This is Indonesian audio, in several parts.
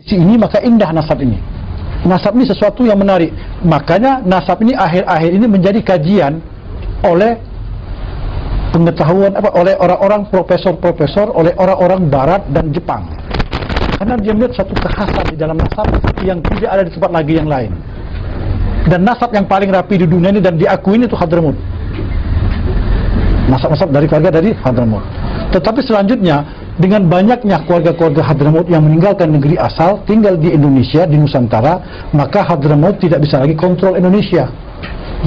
Ini maka indah nasab ini. Nasab ini sesuatu yang menarik. Makanya nasab ini akhir-akhir ini menjadi kajian oleh pengetahuan oleh orang-orang profesor-profesor, oleh orang-orang Barat dan Jepang. Karena dia melihat satu kekhasan di dalam nasab yang tidak ada di tempat lagi yang lain. Dan nasab yang paling rapi di dunia ini dan diakui itu Hadramut. Nasab-nasab dari keluarga dari Hadramut. Tetapi selanjutnya, dengan banyaknya keluarga-keluarga Hadramut yang meninggalkan negeri asal, tinggal di Indonesia, di Nusantara, maka Hadramut tidak bisa lagi kontrol Indonesia.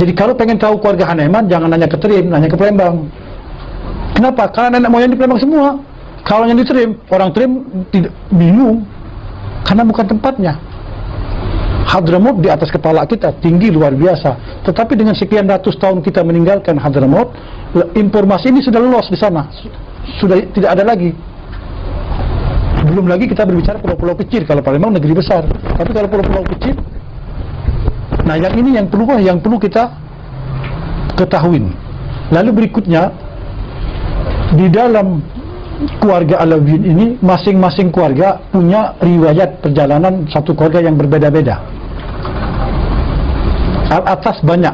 Jadi kalau pengen tahu keluarga Haneman, jangan nanya ke Trim, nanya ke Palembang. Kenapa? Karena nenek moyang di Palembang semua. Kalau yang di Trim, orang Trim tidak bingung, karena bukan tempatnya. Hadramut di atas kepala kita, tinggi luar biasa. Tetapi dengan sekian ratus tahun kita meninggalkan Hadramut, informasi ini sudah lolos di sana, sudah tidak ada lagi. Belum lagi kita berbicara pulau-pulau kecil. Kalau Palembang negeri besar, tapi kalau pulau-pulau kecil, nah yang ini yang perlu kita ketahui. Lalu berikutnya, di dalam keluarga Alawiyin ini, masing-masing keluarga punya riwayat perjalanan satu keluarga yang berbeda-beda. Al-Atas banyak.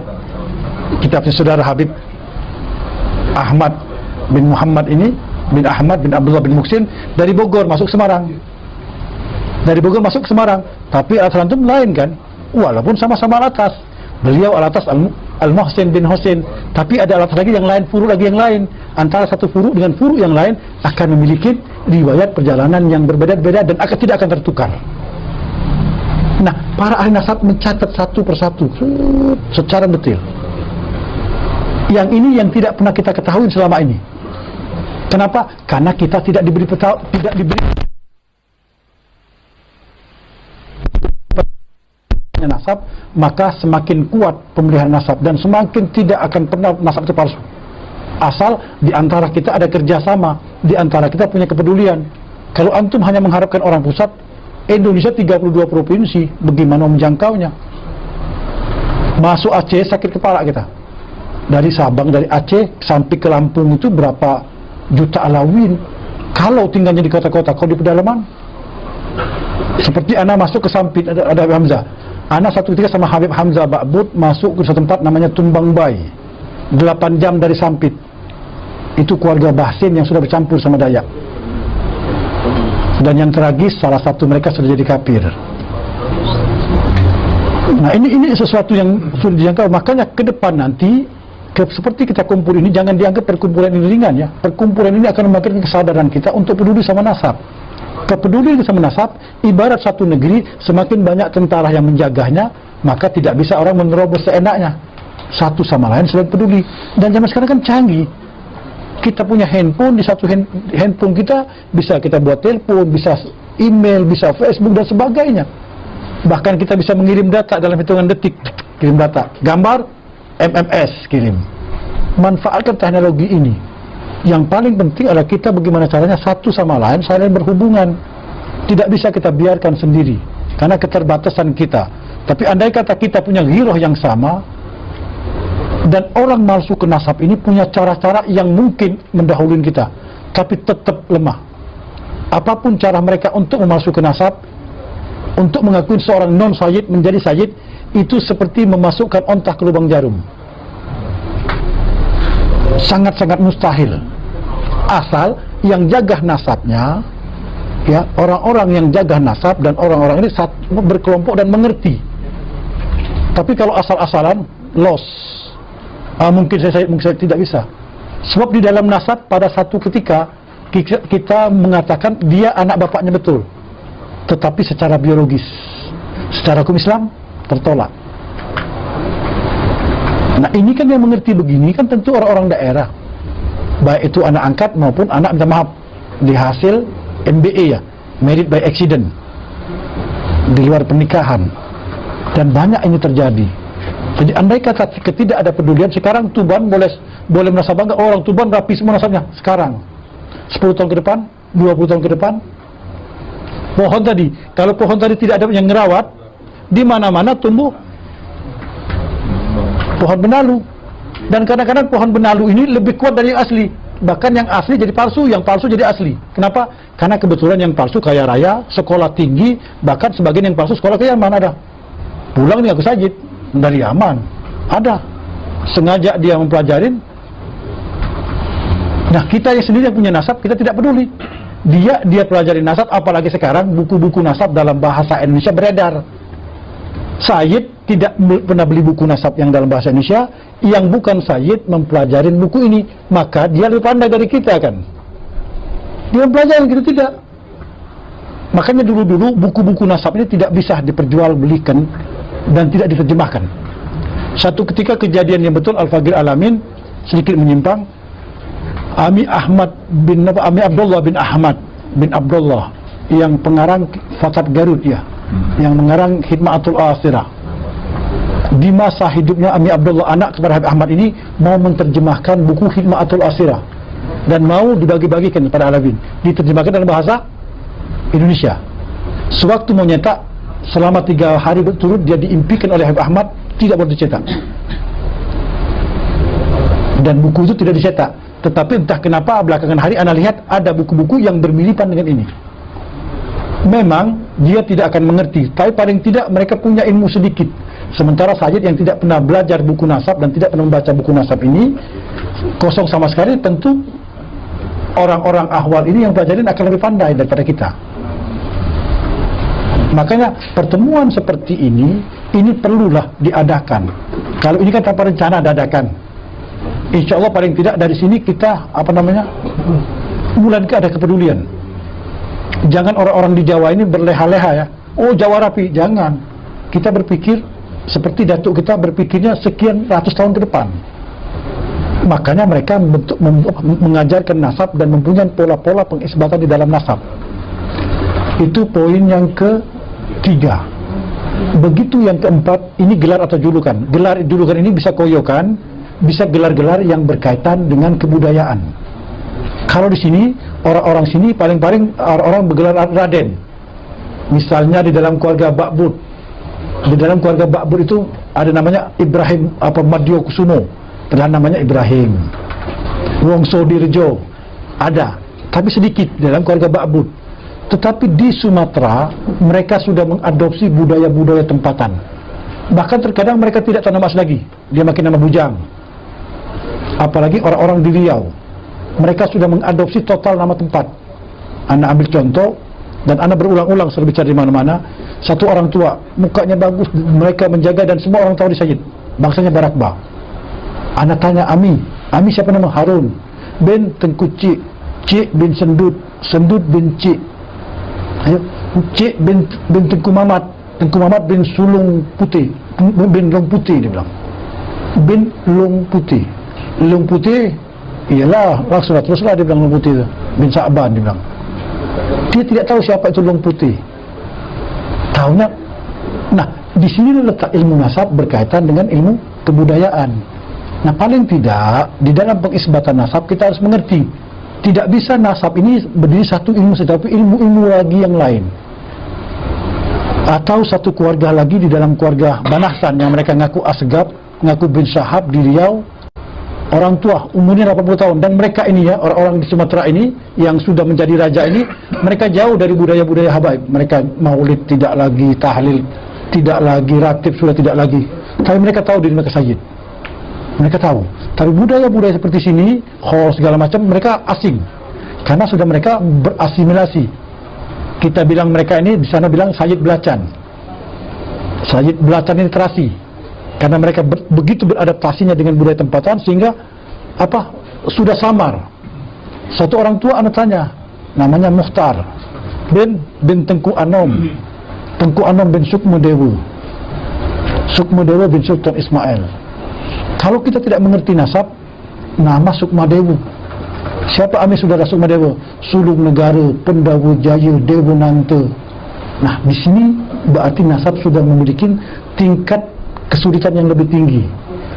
Kita punya saudara Habib Ahmad bin Muhammad ini, bin Ahmad bin Abdullah bin Muksin, dari Bogor masuk Semarang. Dari Bogor masuk Semarang. Tapi Al-Atas itu lain kan? Walaupun sama-sama Al-Atas. Beliau Al-Atas Al-Muhsin bin Husain, tapi ada Al-Atas lagi yang lain, furu lagi yang lain. Antara satu furu dengan furu yang lain akan memiliki riwayat perjalanan yang berbeda-beda dan tidak akan tertukar. Nah, para ahli nasab mencatat satu persatu secara detail. Yang ini yang tidak pernah kita ketahui selama ini. Kenapa? Karena kita tidak diberi nasab, maka semakin kuat pemeliharaan nasab dan semakin tidak akan pernah nasab itu palsu. Asal di antara kita ada kerjasama, di antara kita punya kepedulian. Kalau antum hanya mengharapkan orang pusat, Indonesia 32 provinsi, bagaimana menjangkaunya? Masuk Aceh sakit kepala kita. Dari Sabang, dari Aceh sampai ke Lampung itu berapa juta Alawiyin. Kalau tinggalnya di kota-kota, kalau di pedalaman, seperti anak masuk ke Sampit, ada Habib Hamzah. Anak satu ketika sama Habib Hamzah Ba'bud masuk ke satu tempat namanya Tumbang Bay, 8 jam dari Sampit. Itu keluarga Bahsin yang sudah bercampur sama Dayak. Dan yang tragis, salah satu mereka sudah jadi kafir. Nah ini sesuatu yang sudah dijangkau. Makanya ke depan nanti, seperti kita kumpul ini, jangan dianggap perkumpulan ini ringan ya. Perkumpulan ini akan membangkitkan kesadaran kita untuk peduli sama nasab. Kepedulian sama nasab, ibarat satu negeri, semakin banyak tentara yang menjaganya, maka tidak bisa orang menerobos seenaknya. Satu sama lain selain peduli. Dan zaman sekarang kan canggih. Kita punya handphone, di satu handphone kita bisa kita buat telepon, bisa email, bisa Facebook dan sebagainya. Bahkan kita bisa mengirim data dalam hitungan detik. Kirim data, gambar, MMS kirim. Manfaatkan teknologi ini. Yang paling penting adalah kita bagaimana caranya satu sama lain saling berhubungan. Tidak bisa kita biarkan sendiri karena keterbatasan kita. Tapi andai kata kita punya ghiroh yang sama, dan orang masuk ke nasab ini punya cara-cara yang mungkin mendahului kita, tapi tetap lemah. Apapun cara mereka untuk memasuk ke nasab, untuk mengakui seorang non-sayyid menjadi sayyid, itu seperti memasukkan onta ke lubang jarum. Sangat-sangat mustahil. Asal yang jaga nasabnya, ya, orang-orang yang jaga nasab dan orang-orang ini berkelompok dan mengerti. Tapi kalau asal-asalan, loss. Mungkin saya tidak bisa. Sebab di dalam nasab pada satu ketika kita mengatakan dia anak bapaknya betul, tetapi secara biologis, secara hukum Islam tertolak. Nah ini kan yang mengerti begini kan tentu orang-orang daerah, baik itu anak angkat maupun anak, minta maaf, di hasil MBA ya, married by accident, di luar pernikahan, dan banyak ini terjadi. Jadi andai kata tidak ada pedulian, sekarang Tuban boleh merasa bangga, orang Tuban rapi semua nasabnya. Sekarang 10 tahun ke depan, 20 tahun ke depan, pohon tadi, kalau pohon tadi tidak ada yang ngerawat, di mana-mana tumbuh pohon benalu. Dan kadang-kadang pohon benalu ini lebih kuat dari yang asli. bahkan yang asli jadi palsu, yang palsu jadi asli. Kenapa? Karena kebetulan yang palsu kaya raya, sekolah tinggi, bahkan sebagian yang palsu sekolah ke Yaman ada. Pulang nih aku Sajid dari Yaman, ada. Sengaja dia mempelajarin. Nah, kita yang sendiri yang punya nasab, kita tidak peduli. Dia pelajari nasab, apalagi sekarang buku-buku nasab dalam bahasa Indonesia beredar. Sayyid tidak pernah beli buku nasab yang dalam bahasa Indonesia, yang bukan Sayyid mempelajari buku ini, maka dia lebih pandai dari kita kan. Dia mempelajari, kita tidak. Makanya dulu-dulu buku-buku nasab ini tidak bisa diperjualbelikan dan tidak diterjemahkan. Satu ketika kejadian yang betul, Al-Faqir Alamin sedikit menyimpang. Ami Abdullah bin Ahmad bin Abdullah yang pengarang Fakat Garud ya, yang mengarang Hikmatul Asirah. Di masa hidupnya Ami Abdullah, anak kepada Habib Ahmad ini, mau menerjemahkan buku Hikmatul Asirah dan mau dibagi-bagikan kepada Alawin, diterjemahkan dalam bahasa Indonesia. Sewaktu mau nyetak, selama 3 hari berturut dia diimpikan oleh Habib Ahmad tidak boleh dicetak, dan buku itu tidak dicetak. Tetapi entah kenapa belakangan hari Anda lihat ada buku-buku yang bermiripan dengan ini. Memang dia tidak akan mengerti, tapi paling tidak mereka punya ilmu sedikit. Sementara Sayyid yang tidak pernah belajar buku nasab dan tidak pernah membaca buku nasab ini, kosong sama sekali. Tentu orang-orang ahwal ini yang pelajarin akan lebih pandai daripada kita. Makanya pertemuan seperti ini perlulah diadakan. Kalau ini kan tanpa rencana dadakan, insya Allah paling tidak dari sini kita mulai ada kepedulian. Jangan orang-orang di Jawa ini berleha-leha ya, oh Jawa rapi, jangan. Kita berpikir seperti datuk kita berpikirnya sekian ratus tahun ke depan. Makanya mereka mengajarkan nasab dan mempunyai pola-pola pengisbatan di dalam nasab. Itu poin yang ketiga. Begitu yang keempat, ini gelar atau julukan. Gelar julukan ini bisa koyokan, bisa gelar-gelar yang berkaitan dengan kebudayaan. Kalau di sini, orang-orang sini paling-paling orang bergelar Raden. Misalnya di dalam keluarga Bakbud. Di dalam keluarga Bakbud itu ada namanya Ibrahim Madyo Kusumo. Padahal namanya Ibrahim. Wongso Dirjo ada, tapi sedikit di dalam keluarga Bakbud. Tetapi di Sumatera mereka sudah mengadopsi budaya-budaya tempatan. Bahkan terkadang mereka tidak tahu nama lagi, dia makin nama bujang. Apalagi orang-orang di Riau, mereka sudah mengadopsi total nama tempat. Anda ambil contoh, dan Anda berulang-ulang selalu bicara di mana-mana. Satu orang tua, mukanya bagus, mereka menjaga dan semua orang tahu di Sayyid, bangsanya Barakba. Anda tanya Ami siapa nama? Harun bin Tengku Cik bin Sendut, Sendut bin Cik, Cik bin Tengku Mamat bin Sulung Putih, bin Long Putih dia bilang, bin Long Putih. Long Putih ialah Rasulullah, teruslah dia bilang Long Putih itu, bin Sa'ban dia bilang. Dia tidak tahu siapa itu Long Putih. Tahunya, nah di sini letak ilmu nasab berkaitan dengan ilmu kebudayaan. Nah paling tidak di dalam pengisbatan nasab kita harus mengerti, tidak bisa nasab ini berdiri satu ilmu saja, tapi ilmu-ilmu lagi yang lain. Atau satu keluarga lagi di dalam keluarga Banasan yang mereka ngaku Asgab, ngaku bin Syahab di Riau, orang tua umurnya 80 tahun, dan mereka ini ya, orang-orang di Sumatera ini yang sudah menjadi raja ini, mereka jauh dari budaya-budaya habaib. Mereka maulid tidak lagi, tahlil tidak lagi, ratib sudah tidak lagi, tapi mereka tahu diri mereka Sayyid. Mereka tahu, tapi budaya-budaya seperti sini, khol segala macam, mereka asing karena sudah mereka berasimilasi. Kita bilang mereka ini, di sana bilang Sayyid Belacan. Sayyid Belacan ini terasi karena mereka begitu beradaptasinya dengan budaya tempatan sehingga sudah samar. Satu orang tua anak tanya, namanya Mukhtar bin Tengku Anom, Tengku Anom bin Sukmodewo bin Sultan Ismail. Kalau kita tidak mengerti nasab, nama Sukmadewo, siapa Ami saudara Sukmadewo? Sulung Negara, Pendawa Jaya, Dewa Nante. Nah di sini berarti nasab sudah memiliki tingkat kesulitan yang lebih tinggi.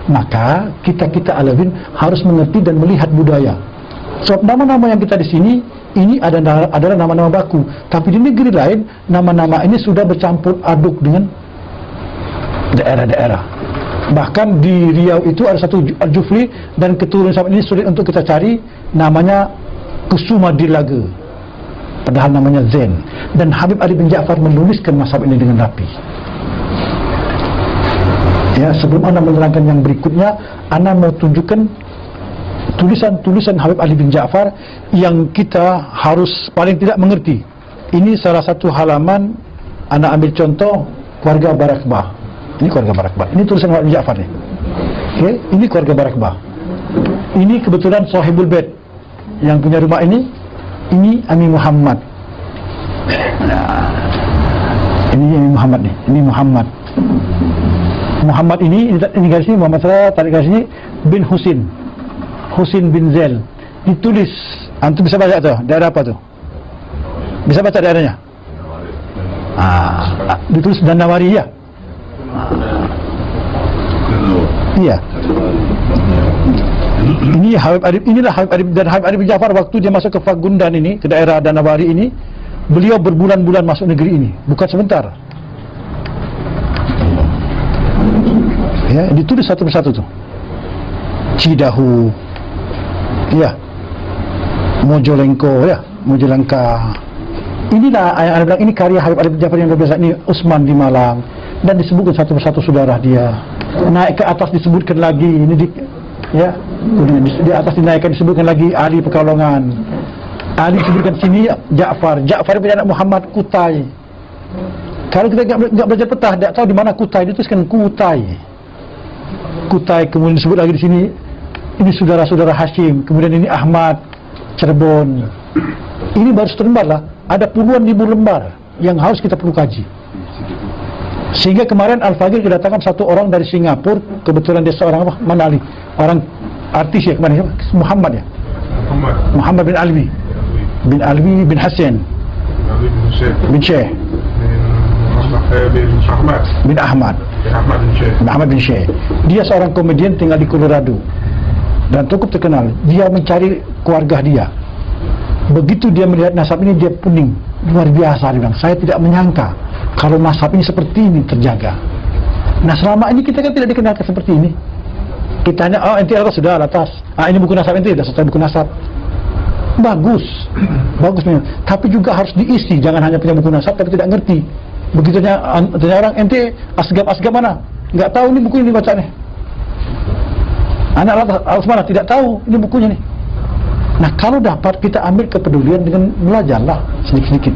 Maka kita Alawin harus mengerti dan melihat budaya. Sebab nama-nama yang kita di sini ini adalah nama-nama baku, tapi di negeri lain nama-nama ini sudah bercampur aduk dengan daerah-daerah. Bahkan di Riau itu ada satu Al-Jufri, dan keturunan sahabat ini sulit untuk kita cari, namanya Kusuma Dilaga, padahal namanya Zain. Dan Habib Ali bin Ja'far menuliskan mazhab ini dengan rapi. Ya, sebelum Anda menerangkan yang berikutnya, Anda mau tunjukkan tulisan-tulisan Habib Ali bin Ja'far yang kita harus paling tidak mengerti. Ini salah satu halaman, Anda ambil contoh keluarga Barakbah. Ini keluarga Barakbah. Ini tulisan Habib bin Ja'far nih. Okay? Ini keluarga Barakbah. Ini kebetulan Sahibul Bait yang punya rumah ini Ami Muhammad. Nah, ini Ami Muhammad nih. Ini Muhammad. Muhammad ini garis ini, Muhammad saya tarik garis ini, bin Husin bin Zail. Ditulis, antum bisa baca tuh, daerah apa tuh? Bisa baca daerahnya? Ditulis Danawari ya? Iya. Ini Habib Arif, inilah Habib Arif, dan Habib Arif bin Ja'far waktu dia masuk ke Fagundan ini, ke daerah Danawari ini, beliau berbulan-bulan masuk negeri ini, bukan sebentar. Ya, ditulis satu persatu tuh. Cidahu, ya, Mojolenko, ya, Mojolengka. Inilah yang Anda bilang, ini karya Habib Ali bin Ja'far yang luar biasa. Ini Usman di Malang, dan disebutkan satu persatu saudara dia. Naik ke atas disebutkan lagi, ini ya, di atas dinaikkan disebutkan lagi Ali Pekalongan. Ali disebutkan sini Ja'far bin anak Muhammad Kutai. Kalau kita nggak belajar peta, tidak tahu di mana Kutai, dituliskan Kutai, kemudian disebut lagi di sini ini saudara-saudara Hashim, kemudian ini Ahmad Cirebon. Ini baru selembar lah, ada puluhan ribu lembar yang harus kita perlu kaji. Sehingga kemarin Al-Fagir kedatangan satu orang dari Singapura, kebetulan dia seorang apa? Manali, orang artis ya, kemarin Muhammad ya, Muhammad bin Alwi bin Hassan bin Syekh bin Ahmad bin Syekh. Dia seorang komedian tinggal di Colorado dan cukup terkenal. Dia mencari keluarga dia. Begitu dia melihat nasab ini, dia puning, luar biasa. Dia bilang, saya tidak menyangka kalau nasab ini seperti ini terjaga. Nah, selama ini kita kan tidak dikenalkan seperti ini. Kita hanya, oh ente atas sudah atas, ini buku nasab ente, sudah selesai buku nasab. Bagus memang. Tapi juga harus diisi, jangan hanya punya buku nasab tapi tidak ngerti. Begitu tanya orang, ente asgab mana? Nggak tahu, ini buku ini baca nih. Anak alas mana? Tidak tahu, ini bukunya nih. Nah, kalau dapat kita ambil kepedulian dengan belajarlah sedikit-sedikit.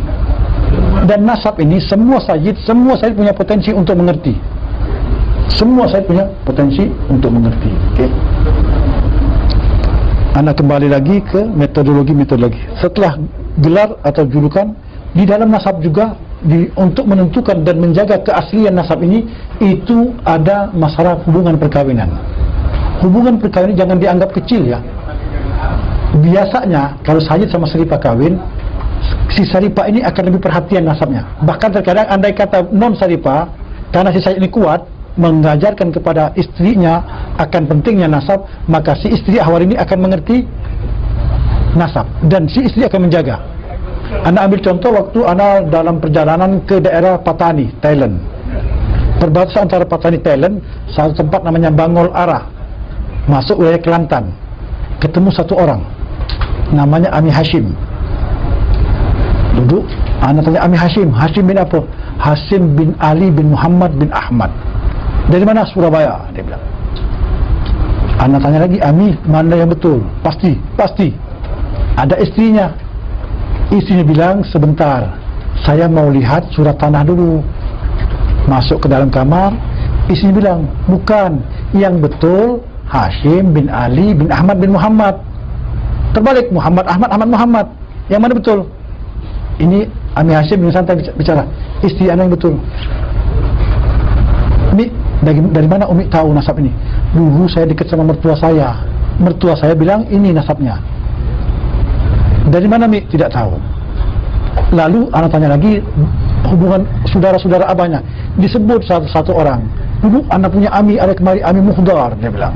Dan nasab ini semua sayyid punya potensi untuk mengerti. Semua sayyid punya potensi untuk mengerti. Oke. Anda kembali lagi ke metodologi. Setelah gelar atau julukan, di dalam nasab juga untuk menentukan dan menjaga keaslian nasab ini, itu ada masalah hubungan perkawinan. Hubungan perkawinan jangan dianggap kecil ya. Biasanya kalau sayyid sama seripah kawin, si seripah ini akan lebih perhatian nasabnya. Bahkan terkadang andai kata non seripah, karena si sayyid ini kuat mengajarkan kepada istrinya akan pentingnya nasab, maka si istri awal ini akan mengerti nasab dan si istri akan menjaga. Anda ambil contoh waktu Anda dalam perjalanan ke daerah Patani, Thailand. Perbatasan antara Patani, Thailand, satu tempat namanya Bangol Ara, masuk wilayah Kelantan. Ketemu satu orang namanya Ami Hashim. Duduk, Anda tanya Ami Hashim bin apa? Hashim bin Ali bin Muhammad bin Ahmad. Dari mana? Surabaya, dia bilang. Anda tanya lagi, Ami, mana yang betul? Pasti. Ada istrinya. Istrinya bilang, sebentar, saya mau lihat surat tanah dulu. Masuk ke dalam kamar, istrinya bilang, bukan, yang betul Hashim bin Ali bin Ahmad bin Muhammad. Terbalik, Muhammad, Muhammad. Yang mana betul? Ini Ami Hashim bin santai bicara, istri Anda yang betul. Ini dari mana Umi tahu nasab ini? Dulu saya dekat sama mertua saya. Mertua saya bilang ini nasabnya. Dari mana Mi? Tidak tahu. Lalu anak tanya lagi hubungan saudara-saudara abahnya. Disebut satu orang. Dulu anak punya Ami, ada kemari Ami Muhdar, dia bilang.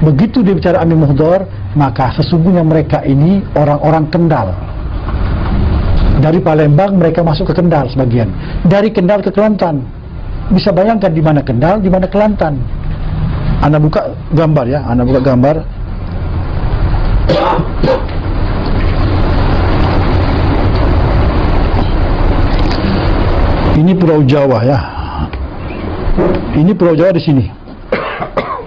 Begitu dia bicara Ami Muhdar, maka sesungguhnya mereka ini orang-orang Kendal. Dari Palembang mereka masuk ke Kendal sebagian. Dari Kendal ke Kelantan. Bisa bayangkan di mana Kendal, di mana Kelantan. Anda buka gambar ya, Anda buka gambar. Ini Pulau Jawa ya. Ini Pulau Jawa di sini.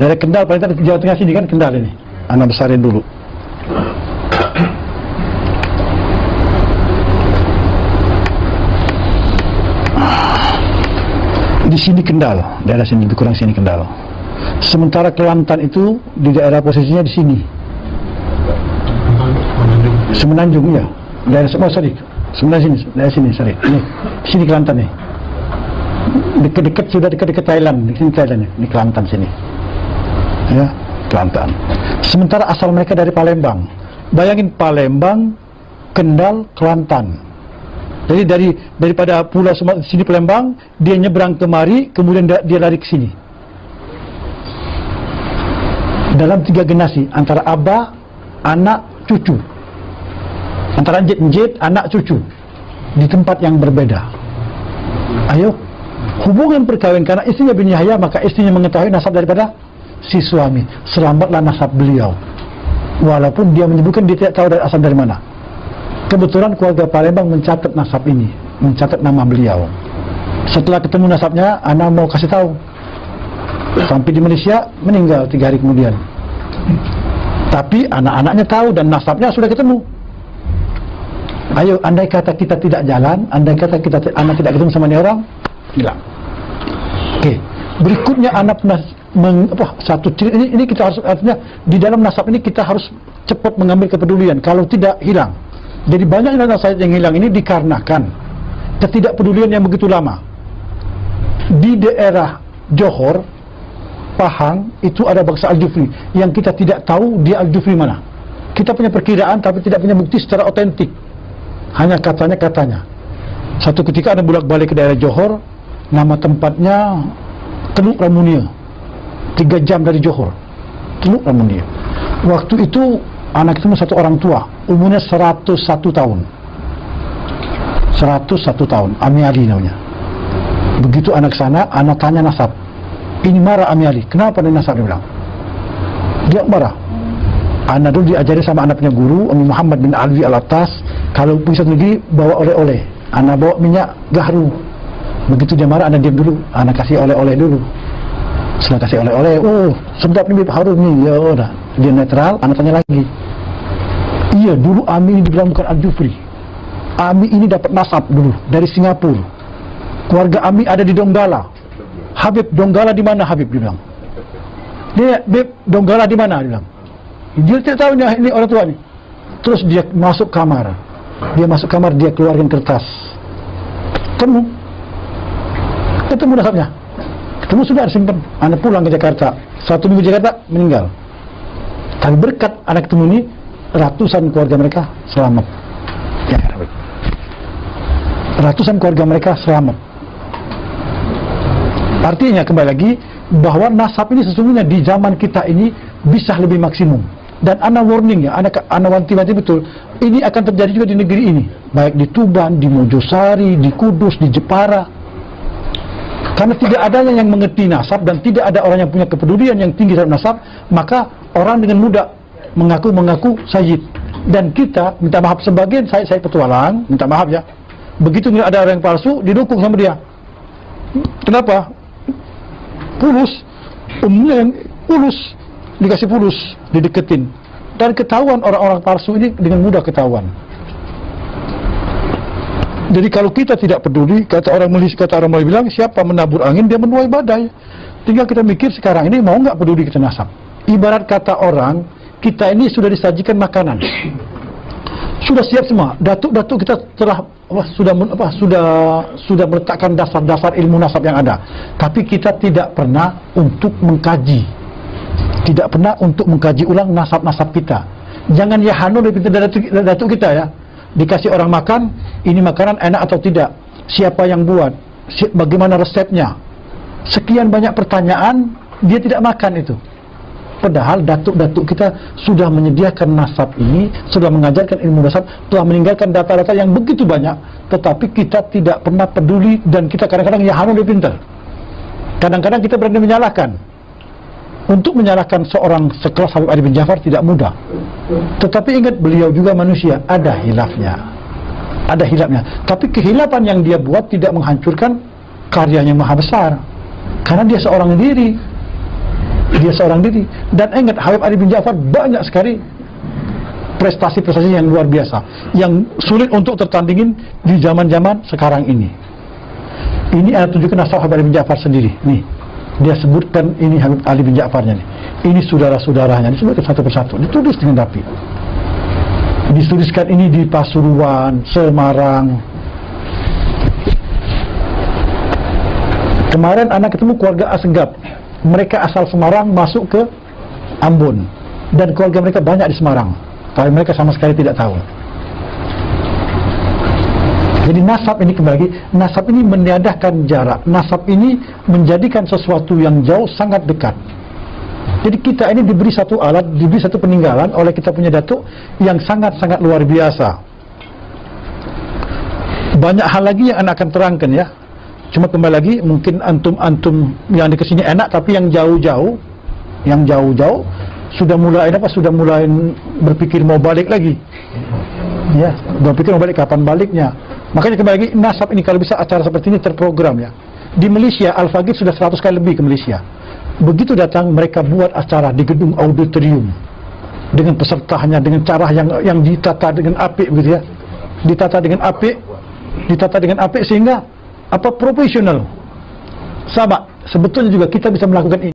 Dari Kendal, paling di Jawa Tengah sini kan Kendal ini. Anda besarin dulu. Di sini Kendal, daerah sini, lebih kurang sini Kendal. Sementara Kelantan itu di daerah posisinya di sini. Semenanjung ya. Daerah sebelah sini, daerah sini, sorry. Ini, di sini Kelantan nih. Dekat-dekat sudah dekat-dekat Thailand, di sini Thailand nih, di Kelantan sini. Ya, Kelantan. Sementara asal mereka dari Palembang. Bayangin Palembang, Kendal, Kelantan. Jadi daripada pulau sini Palembang, dia nyebrang kemari, kemudian dia lari ke sini. Dalam 3 generasi, antara aba, anak, cucu. Antara njit, anak, cucu. Di tempat yang berbeda. Ayo, hubungan perkawinan karena istrinya bin Yahya, maka istrinya mengetahui nasab daripada si suami. Selamatlah nasab beliau. Walaupun dia menyebutkan dia tidak tahu dari asal dari mana. Kebetulan keluarga Palembang mencatat nasab ini, mencatat nama beliau. Setelah ketemu nasabnya, Ana mau kasih tahu. Sampai di Malaysia, meninggal 3 hari kemudian. Tapi anak-anaknya tahu dan nasabnya sudah ketemu. Ayo, andai kata kita tidak jalan, andai kata anak tidak ketemu sama ini orang, hilang. Oke, berikutnya anak pernah satu cerita ini kita harus, artinya di dalam nasab ini kita harus cepat mengambil kepedulian. Kalau tidak, hilang. Jadi banyak nasab yang hilang ini dikarenakan ketidakpedulian yang begitu lama. Di daerah Johor, Pahang, itu ada bangsa Al-Jufri yang kita tidak tahu dia Al-Jufri mana. Kita punya perkiraan tapi tidak punya bukti secara otentik. Hanya katanya. Satu ketika ada bolak-balik ke daerah Johor, nama tempatnya Teluk Ramunia. 3 jam dari Johor. Teluk Ramunia. Waktu itu anak itu satu orang tua, umurnya 101 tahun. 101 tahun, Ami Ali namanya. Begitu anak sana, anak tanya nasab. Ini marah Ami Ali, kenapa dia nasab? Dia bilang. Dia marah. Anak dulu diajari sama anak punya guru, Ami Muhammad bin Ali Al-Attas, kalau pergi satu negeri, bawa oleh-oleh. Anak bawa minyak gaharu. Begitu dia marah, anak diam dulu. Anak kasih oleh-oleh dulu. Setelah kasih oleh-oleh, oh, sedap nih, harum nih, ya udah. Dia netral, anak tanya lagi. Iya, dulu Ami ini dibilang bukan Al-Jufri. Ami ini dapat nasab dulu dari Singapura. Keluarga Ami ada di Donggala. Habib, Donggala di mana Habib? Dia bilang. Dia, Beb, Donggala di mana? Dia bilang. Dia tidak tahu ini orang tua nih. Terus dia masuk kamar. Dia masuk kamar, dia keluarkan kertas. Ketemu nasabnya. Ketemu sudah simpan. Anak pulang ke Jakarta. 1 minggu di Jakarta, meninggal. Tapi berkat anak ketemu ini, ratusan keluarga mereka selamat. Ya, ratusan keluarga mereka selamat. Artinya kembali lagi bahwa nasab ini sesungguhnya di zaman kita ini bisa lebih maksimum. Dan ana warning ya, ana wanti-wanti betul. Ini akan terjadi juga di negeri ini, baik di Tuban, di Mojosari, di Kudus, di Jepara. Karena tidak adanya yang mengerti nasab dan tidak ada orang yang punya kepedulian yang tinggi terhadap nasab, maka orang dengan mudah mengaku sayyid. Dan kita minta maaf, sebagian saya petualang, minta maaf ya. Begitu ada orang yang palsu, didukung sama dia. Kenapa? Pulus, umumnya yang pulus, dikasih pulus, dideketin. Dan ketahuan orang-orang palsu ini dengan mudah ketahuan. Jadi kalau kita tidak peduli, kata orang Melayu bilang, siapa menabur angin, dia menuai badai. Tinggal kita mikir sekarang ini mau nggak peduli kita nasab. Ibarat kata orang, kita ini sudah disajikan makanan, sudah siap semua. Datuk-datuk kita telah sudah meletakkan dasar-dasar ilmu nasab yang ada. Tapi kita tidak pernah untuk mengkaji, tidak pernah untuk mengkaji ulang nasab-nasab kita. Jangan ya hanu dari datuk kita ya. Dikasih orang makan, ini makanan enak atau tidak, siapa yang buat, bagaimana resepnya, sekian banyak pertanyaan, dia tidak makan itu. Padahal datuk-datuk kita sudah menyediakan nasab ini, sudah mengajarkan ilmu nasab, telah meninggalkan data-data yang begitu banyak, tetapi kita tidak pernah peduli dan kita kadang-kadang ya hanu lebih pintar. Kadang-kadang kita berani menyalahkan. Untuk menyalahkan seorang sekelas Habib Ali bin Ja'far tidak mudah. Tetapi ingat, beliau juga manusia, ada hilafnya. Ada hilafnya. Tapi kehilafan yang dia buat tidak menghancurkan karyanya maha besar. Karena dia seorang diri. Dia seorang diri. Dan ingat, Habib Ali bin Ja'far banyak sekali prestasi-prestasi yang luar biasa, yang sulit untuk tertandingin di zaman-zaman sekarang ini. Ini ada tunjukkan nasab Habib Ali bin Ja'far sendiri. Nih, dia sebutkan ini Habib Ali bin Ja'farnya nih. Ini saudara-saudaranya, disebutkan satu persatu, ditulis dengan rapi. Dituliskan ini di Pasuruan, Semarang. Kemarin anak ketemu keluarga Asenggap. Mereka asal Semarang masuk ke Ambon, dan keluarga mereka banyak di Semarang. Tapi mereka sama sekali tidak tahu. Jadi nasab ini, kembali lagi, nasab ini meniadakan jarak. Nasab ini menjadikan sesuatu yang jauh sangat dekat. Jadi kita ini diberi satu alat, diberi satu peninggalan oleh kita punya datuk yang sangat-sangat luar biasa. Banyak hal lagi yang anak akan terangkan ya. Cuma kembali lagi, mungkin antum-antum yang di kesini enak, tapi yang jauh-jauh, sudah mulai berpikir mau balik lagi. Ya, berpikir mau balik, kapan baliknya. Makanya kembali lagi, nasab ini kalau bisa acara seperti ini terprogram ya. Di Malaysia, Al-Faqih sudah 100 kali lebih ke Malaysia. Begitu datang, mereka buat acara di gedung auditorium dengan pesertanya, dengan cara yang ditata dengan apik begitu ya. Ditata dengan apik sehingga profesional. Sahabat, sebetulnya juga kita bisa melakukan ini.